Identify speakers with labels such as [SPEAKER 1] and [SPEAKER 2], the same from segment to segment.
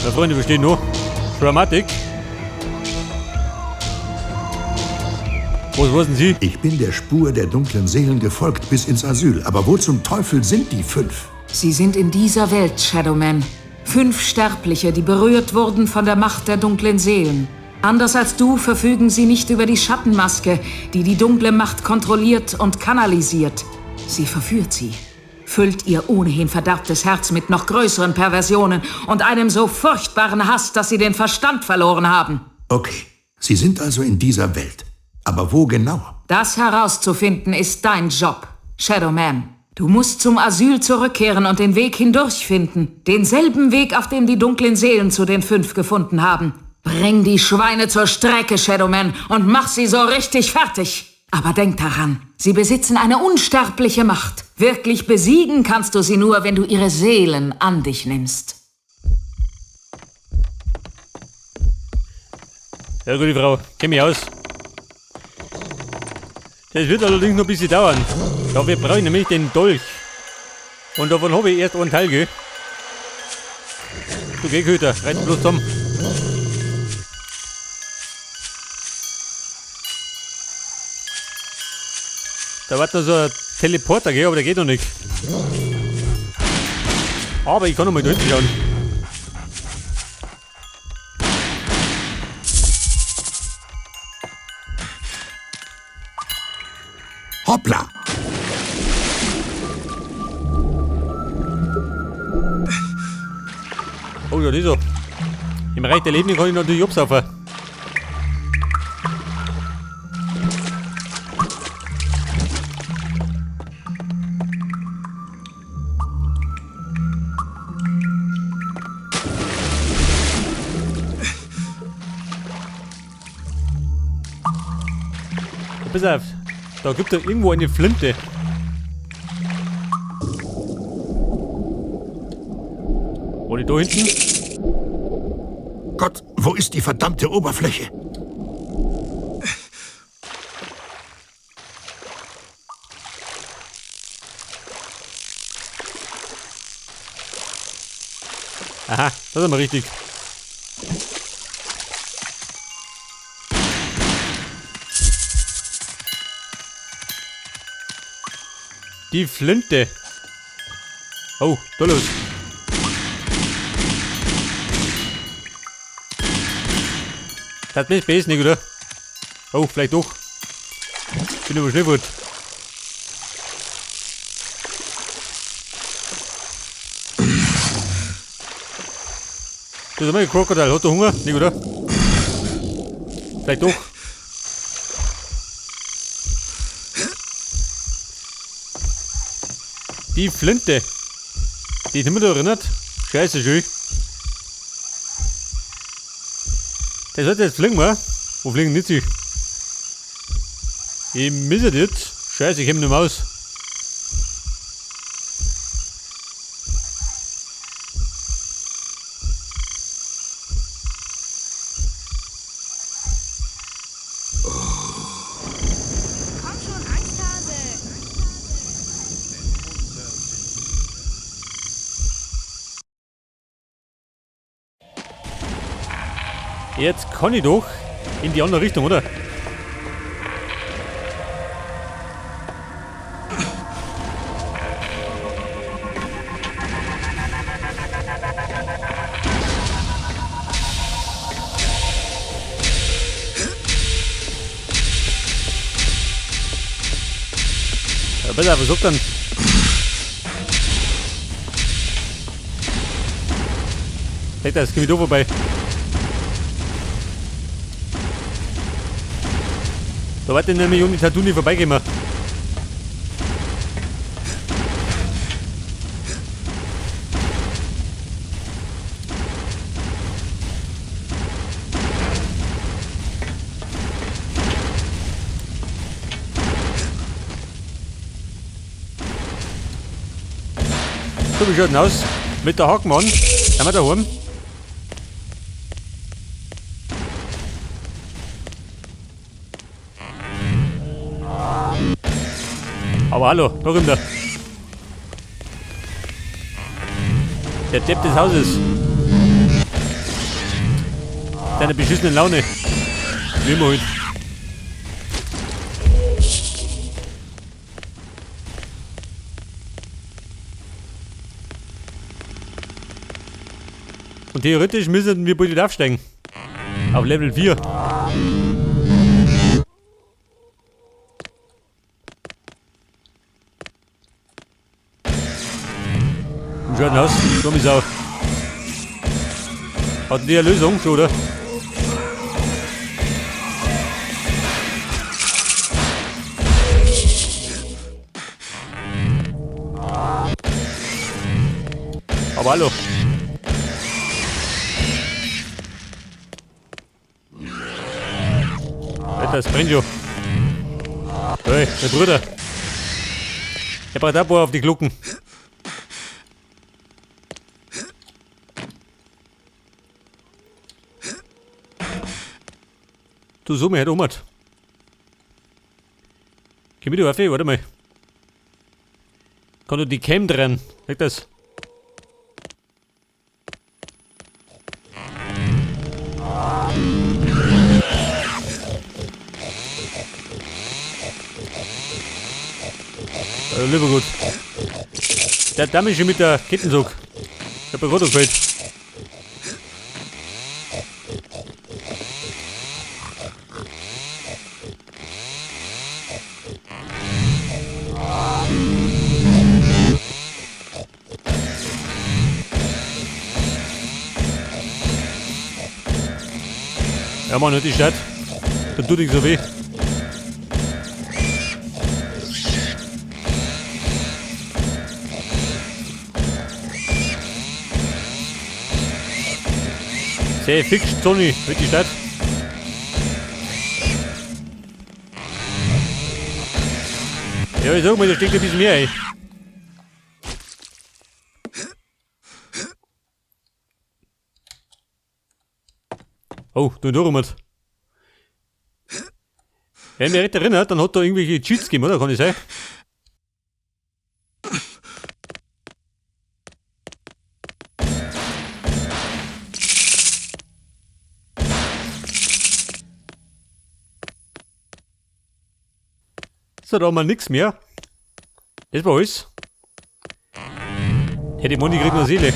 [SPEAKER 1] Ja, Freunde, wir stehen noch. Dramatik. Was sind Sie?
[SPEAKER 2] Ich bin der Spur der dunklen Seelen gefolgt bis ins Asyl. Aber wo zum Teufel sind die 5?
[SPEAKER 3] Sie sind in dieser Welt, Shadowman. 5 Sterbliche, die berührt wurden von der Macht der dunklen Seelen. Anders als du verfügen sie nicht über die Schattenmaske, die die dunkle Macht kontrolliert und kanalisiert. Sie verführt sie, füllt ihr ohnehin verderbtes Herz mit noch größeren Perversionen und einem so furchtbaren Hass, dass sie den Verstand verloren haben.
[SPEAKER 2] Okay, Sie sind also in dieser Welt. Aber wo genau?
[SPEAKER 3] Das herauszufinden ist dein Job, Shadowman. Du musst zum Asyl zurückkehren und den Weg hindurch finden. Denselben Weg, auf dem die dunklen Seelen zu den 5 gefunden haben. Bring die Schweine zur Strecke, Shadowman, und mach sie so richtig fertig. Aber denk daran, sie besitzen eine unsterbliche Macht. Wirklich besiegen kannst du sie nur, wenn du ihre Seelen an dich nimmst.
[SPEAKER 1] Ja, gute Frau, kenn mich aus. Das wird allerdings noch ein bisschen dauern. Dafür brauche ich nämlich den Dolch. Und davon habe ich erst einen Teil, gell? Du geh, Köter, reiß bloß zusammen. Da war noch so ein Teleporter, gell? Aber der geht noch nicht. Aber ich kann noch mal da hinten schauen.
[SPEAKER 2] Hoppla!
[SPEAKER 1] Oh ja, das ist so. Im Reich der Lebenden kann ich natürlich absaufen. Pass auf, da gibt es irgendwo eine Flinte. Oder da hinten?
[SPEAKER 2] Gott, wo ist die verdammte Oberfläche?
[SPEAKER 1] Aha, das ist mal richtig. Die Flinte. Oh, da los. Das ist besser nicht, oder? Oh, vielleicht doch. Bin aber schnell gut. Das ist mal ein Krokodil. Hat der Hunger? Nicht, oder? Vielleicht doch. Die Flinte. Die hat mich da erinnert. Scheiße, schön. Der sollte jetzt fliegen, wa? Wo fliegen nicht sie? Ich misse das jetzt. Scheiße, ich komm nicht mehr aus. Jetzt kann ich doch in die andere Richtung, oder? Ja, besser, versuch dann. Seht ihr, das geht wieder vorbei. Da wird nämlich um die Tattoo nicht vorbeigehen. So, wie schaut denn aus? Mit der Hakenmann. Sind wir daheim? Aber hallo, da kommt er. Der Depp des Hauses. Deine beschissenen Laune. Wie immer heute. Und theoretisch müssen wir bitte aufsteigen. Auf Level 4. Und schaut aus, Gummisau. Hat die eine Lösung, schon, oder? Aber hallo. Das brennt schon. Hey, der Bruder. Der braucht Abo auf die Glucken. Du so, mir hat umhat. Komm wieder auf, warte mal. Kann du die Cam dran? Sag das. Lieber gut. Der Dame ist schon mit der Kettenzug. Ich hab mir gerade gefällt. Ja, Mann, nicht die Stadt. Dann tut nicht so weh. Sehr fix, Sonny, mit die Stadt. Ja, ich sag mal, da steckt ein bisschen mehr ein. Oh, du Normat. Wenn mich recht erinnert, dann hat da irgendwelche Cheats gegeben, oder? Kann ich sein? So, da haben wir nichts mehr. Das war alles. Ja, die Moni kriegt noch Seele.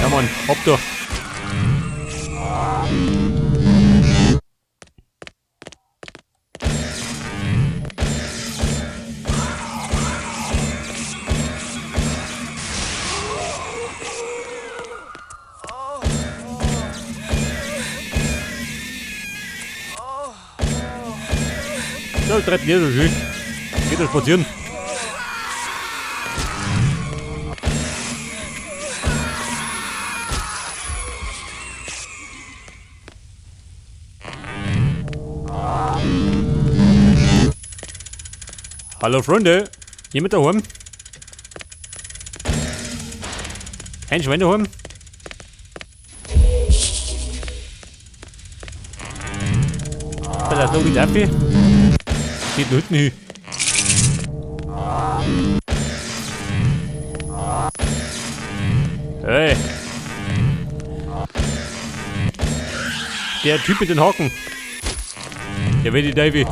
[SPEAKER 1] Ja, Mann, ab da. Ja, das treibt nicht so schön. Geht da spazieren. Hallo Freunde, jemand daheim? Ein Schwein daheim? Da ist noch ein Kaffee. Geht noch hinten hin. Hey. Der Typ mit den Haken. Der will die Davy.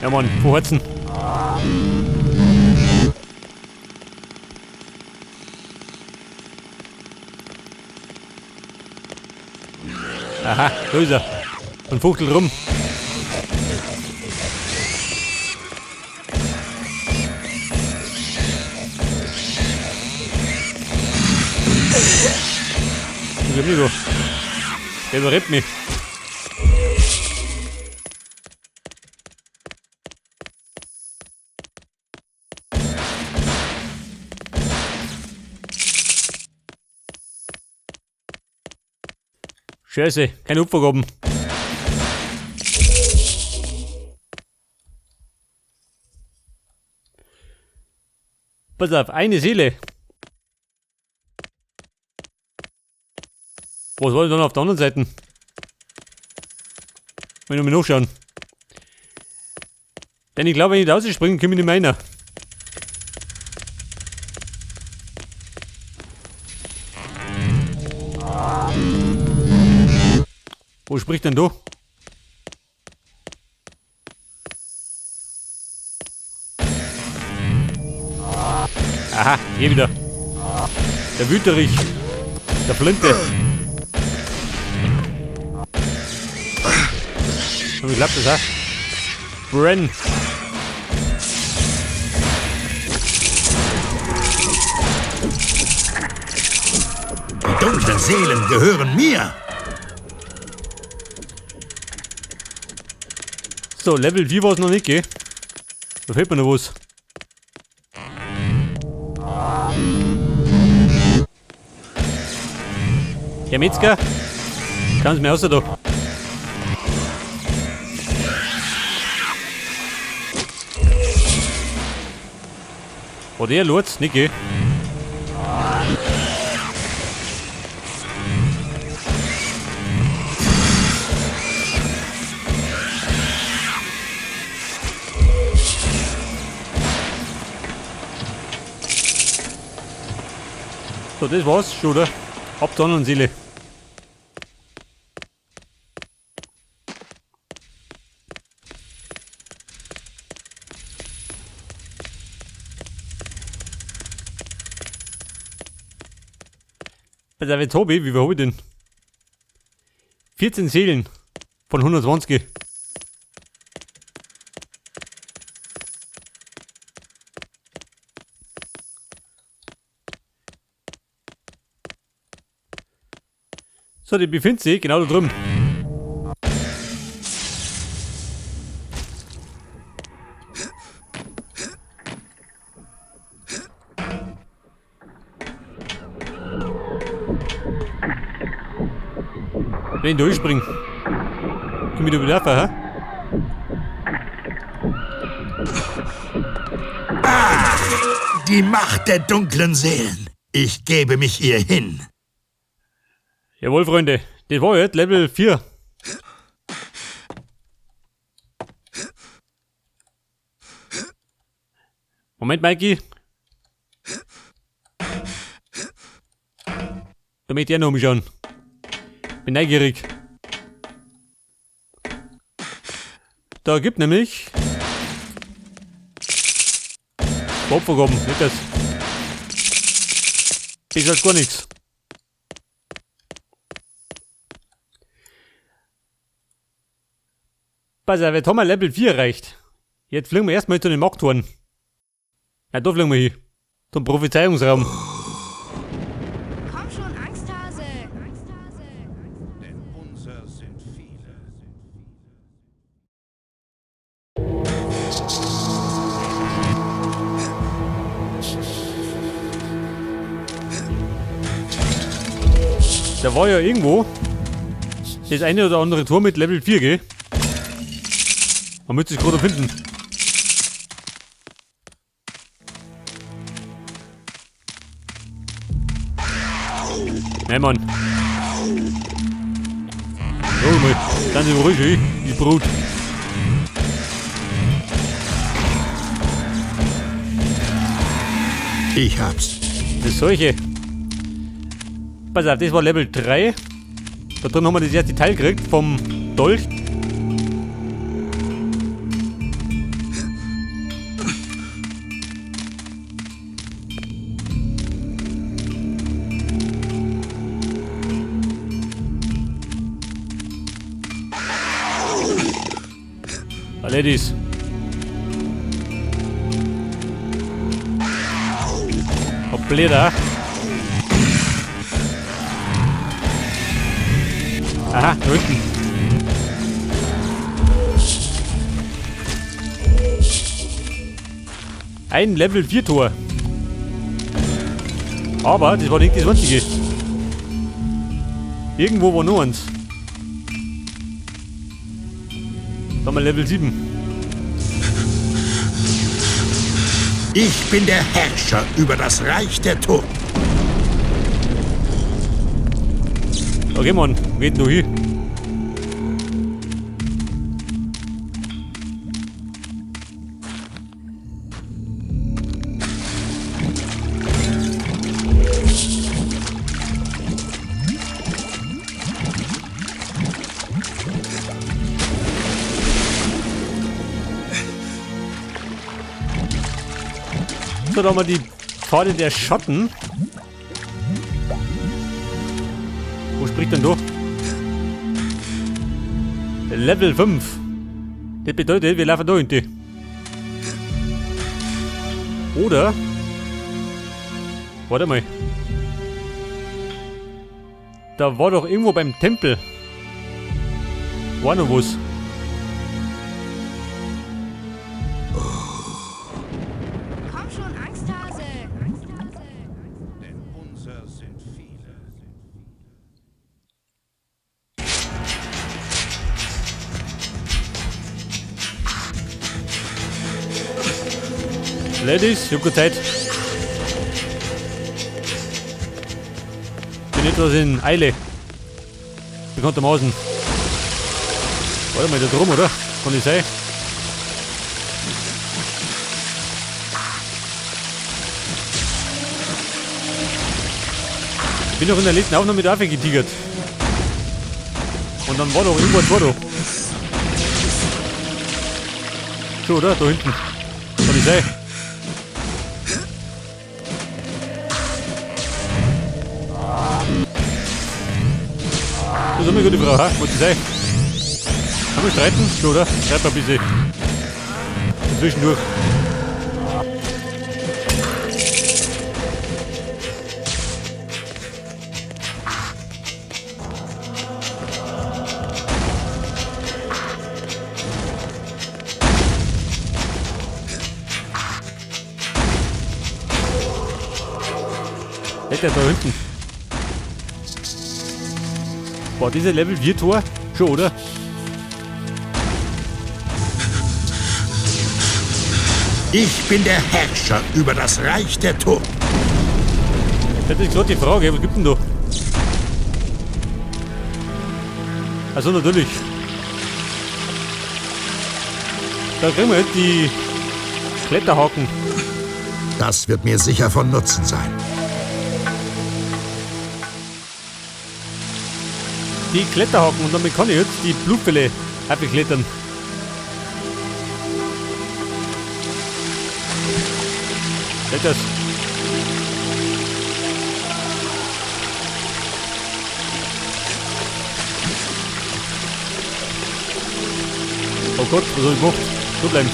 [SPEAKER 1] Ja, Mann, wo hat's denn? Aha, da ist er. Und fuchtelt rum. Ich hab nicht so. Der überlebt mich. Scheiße, keine Opfergaben. Pass auf, eine Seele. Was war denn dann auf der anderen Seite? Wenn wir mal nachschauen. Denn ich glaube, wenn ich da rausspringe, komme ich nicht mehr rein. Wo spricht denn da? Aha, hier wieder. Der Wüterich. Der Flinte. Und wie klappt das, ha? Bren.
[SPEAKER 2] Die dunklen Seelen gehören mir.
[SPEAKER 1] So, Level 4 war es noch nicht, gell? Da fehlt mir noch was. Herr Metzger, kannst du mir außer da? War der Lurz? Nicht, gell? So, das war's schon, oder? Ab Donner und Seele. Also jetzt habe ich, wie viel habe ich denn? 14 Seelen von 120. So, die befindet sich genau da drüben. Wenn ich durchspringen. Komm wieder wieder rauf, ha?
[SPEAKER 2] Die Macht der dunklen Seelen. Ich gebe mich ihr hin.
[SPEAKER 1] Jawohl, Freunde. Das war jetzt Level 4. Moment, Mikey. Da möchte ich auch noch umschauen. Bin neugierig. Da gibt nämlich Hauptvorgaben, nicht das. Das ist gar nichts. Pass auf, jetzt haben wir Level 4 erreicht. Jetzt fliegen wir erstmal zu den Markttoren. Ja, da fliegen wir hin. Zum Prophezeiungsraum.
[SPEAKER 4] Komm schon, Angsthase.
[SPEAKER 5] Denn unser sind viele.
[SPEAKER 1] Da war ja irgendwo das eine oder andere Tor mit Level 4, gell? Man müsste sich gerade finden. Nein, Mann. Oh, mal. Ganz ruhig, ey. Die Brut.
[SPEAKER 2] Ich hab's.
[SPEAKER 1] Das ist solche. Pass auf, das war Level 3. Da drin haben wir das erste Teil gekriegt vom Dolch. Ladies. Bläder. Aha, da hinten. Ein Level 4 Tor. Aber das war nicht das einzige. Irgendwo war nur eins. Da haben wir Level 7.
[SPEAKER 2] Ich bin der Herrscher über das Reich der Toten.
[SPEAKER 1] Okay, Mann, geht nur hier. So, da haben wir die Pfade der Schatten. Wo spricht denn da? Level 5. Das bedeutet, wir laufen da hinten. Oder? Warte mal. Da war doch irgendwo beim Tempel. War noch was.
[SPEAKER 4] Komm schon, Angsthase.
[SPEAKER 5] Denn unser sind viele.
[SPEAKER 1] Ladies, ich hab keine Zeit. Bin etwas in Eile. Bekanntermaßen. Warte mal, da drum, oder? Kann ich sein? Ich bin doch in der letzten Aufnahme mit Affe getigert. Und dann war doch irgendwo ein Tor da. Schon, oder? Da hinten. Kann ich sein? Das ist eine gute Frau, ha? Was ist sein? Kann man streiten? Schon, oder? Streit mal ein bisschen. Zwischendurch. Hätte er da hinten. Boah, diese Level 4 Tor? Schon, oder?
[SPEAKER 2] Ich bin der Herrscher über das Reich der Toten.
[SPEAKER 1] Das ist gerade die Frage, was gibt denn da? Also natürlich. Da kriegen wir jetzt die Kletterhaken.
[SPEAKER 2] Das wird mir sicher von Nutzen sein.
[SPEAKER 1] Die Kletterhaken und damit kann ich jetzt die Blutfälle abklettern. Seht das? Oh Gott, was soll ich gemacht? So bleiben.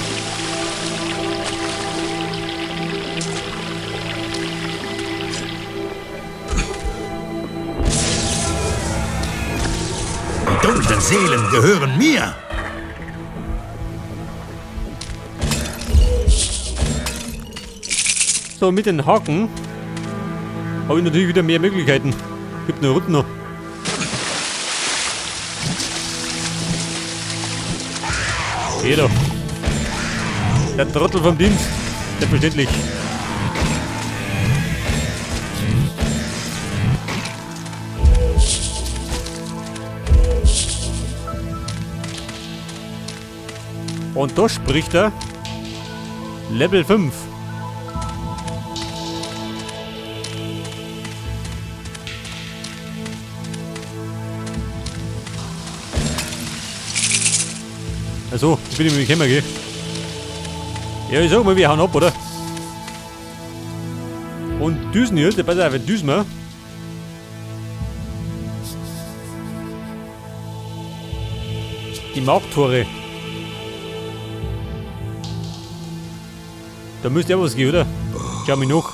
[SPEAKER 2] Die dunklen Seelen gehören mir.
[SPEAKER 1] So, mit den Haken habe ich natürlich wieder mehr Möglichkeiten. Gibt eine Runde noch. Jeder. Der Trottel vom Dienst. Selbstverständlich. Und da spricht er Level 5. Also, ich bin in die Kämmer, gell? Ja, ich sag mal, wir hauen ab, oder? Und düsen jetzt, pass auf, düsen wir. Die Markttore. Da müsste ja was gehen, oder? Schau mich noch.